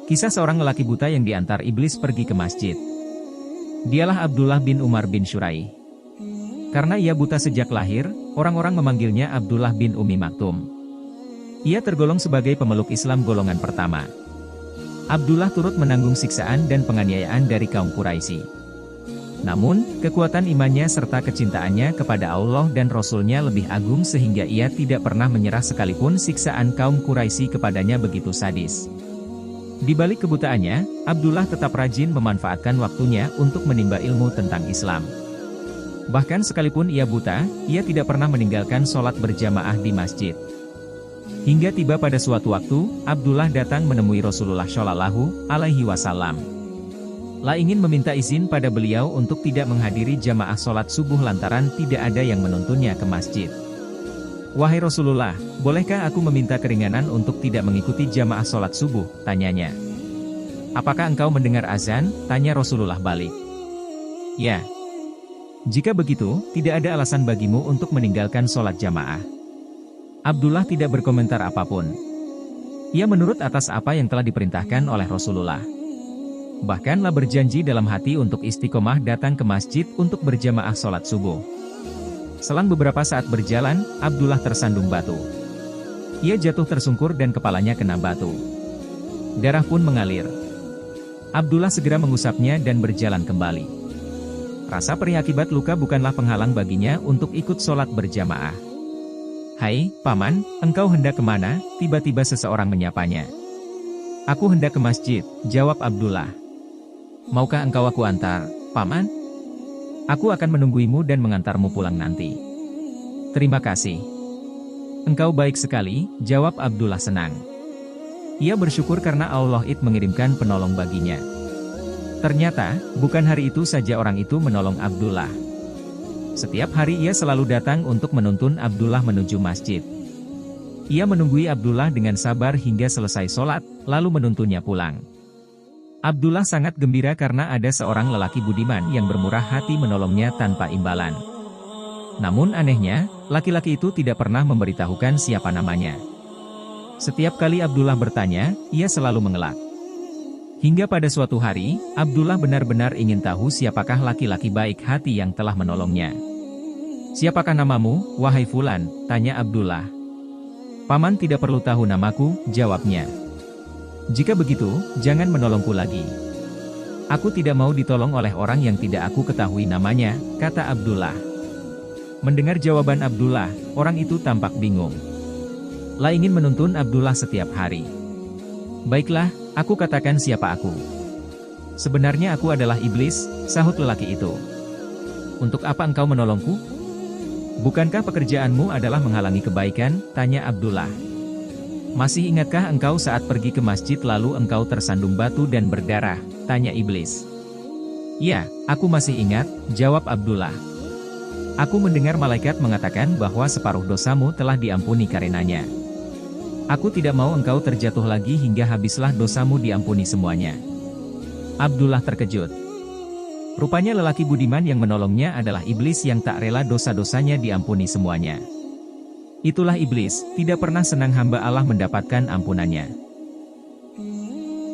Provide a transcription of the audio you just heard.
Kisah seorang lelaki buta yang diantar iblis pergi ke masjid. Dialah Abdullah bin Umar bin Syuraih. Karena ia buta sejak lahir, orang-orang memanggilnya Abdullah bin Ummi Maktum. Ia tergolong sebagai pemeluk Islam golongan pertama. Abdullah turut menanggung siksaan dan penganiayaan dari kaum Quraisy. Namun, kekuatan imannya serta kecintaannya kepada Allah dan Rasul-Nya lebih agung sehingga ia tidak pernah menyerah sekalipun siksaan kaum Quraisy kepadanya begitu sadis. Di balik kebutaannya, Abdullah tetap rajin memanfaatkan waktunya untuk menimba ilmu tentang Islam. Bahkan sekalipun ia buta, ia tidak pernah meninggalkan sholat berjamaah di masjid. Hingga tiba pada suatu waktu, Abdullah datang menemui Rasulullah Shallallahu Alaihi Wasallam. Ingin meminta izin pada beliau untuk tidak menghadiri jamaah sholat subuh lantaran tidak ada yang menuntunnya ke masjid. "Wahai Rasulullah, bolehkah aku meminta keringanan untuk tidak mengikuti jamaah sholat subuh?" tanyanya. "Apakah engkau mendengar azan?" tanya Rasulullah balik. "Ya." "Jika begitu, tidak ada alasan bagimu untuk meninggalkan sholat jamaah." Abdullah tidak berkomentar apapun. Ia menurut atas apa yang telah diperintahkan oleh Rasulullah. Bahkanlah berjanji dalam hati untuk istiqomah datang ke masjid untuk berjamaah sholat subuh. Selang beberapa saat berjalan, Abdullah tersandung batu. Ia jatuh tersungkur dan kepalanya kena batu. Darah pun mengalir. Abdullah segera mengusapnya dan berjalan kembali. Rasa perih akibat luka bukanlah penghalang baginya untuk ikut sholat berjamaah. "Hai, Paman, engkau hendak kemana?" tiba-tiba seseorang menyapanya. "Aku hendak ke masjid," jawab Abdullah. "Maukah engkau aku antar, Paman?" "Aku akan menungguimu dan mengantarmu pulang nanti." "Terima kasih. Engkau baik sekali," jawab Abdullah senang. Ia bersyukur karena Allah mengirimkan penolong baginya. Ternyata, bukan hari itu saja orang itu menolong Abdullah. Setiap hari ia selalu datang untuk menuntun Abdullah menuju masjid. Ia menunggui Abdullah dengan sabar hingga selesai sholat, lalu menuntunnya pulang. Abdullah sangat gembira karena ada seorang lelaki budiman yang bermurah hati menolongnya tanpa imbalan. Namun anehnya, laki-laki itu tidak pernah memberitahukan siapa namanya. Setiap kali Abdullah bertanya, ia selalu mengelak. Hingga pada suatu hari, Abdullah benar-benar ingin tahu siapakah laki-laki baik hati yang telah menolongnya. "Siapakah namamu, wahai Fulan?" tanya Abdullah. "Paman tidak perlu tahu namaku," jawabnya. "Jika begitu, jangan menolongku lagi. Aku tidak mau ditolong oleh orang yang tidak aku ketahui namanya," kata Abdullah. Mendengar jawaban Abdullah, orang itu tampak bingung. Ingin menuntun Abdullah setiap hari. "Baiklah, aku katakan siapa aku. Sebenarnya aku adalah iblis," sahut lelaki itu. "Untuk apa engkau menolongku? Bukankah pekerjaanmu adalah menghalangi kebaikan?" tanya Abdullah. "Masih ingatkah engkau saat pergi ke masjid lalu engkau tersandung batu dan berdarah?" tanya iblis. "Ya, aku masih ingat," jawab Abdullah. "Aku mendengar malaikat mengatakan bahwa separuh dosamu telah diampuni karenanya. Aku tidak mau engkau terjatuh lagi hingga habislah dosamu diampuni semuanya." Abdullah terkejut. Rupanya lelaki budiman yang menolongnya adalah iblis yang tak rela dosa-dosanya diampuni semuanya. Itulah iblis, tidak pernah senang hamba Allah mendapatkan ampunannya.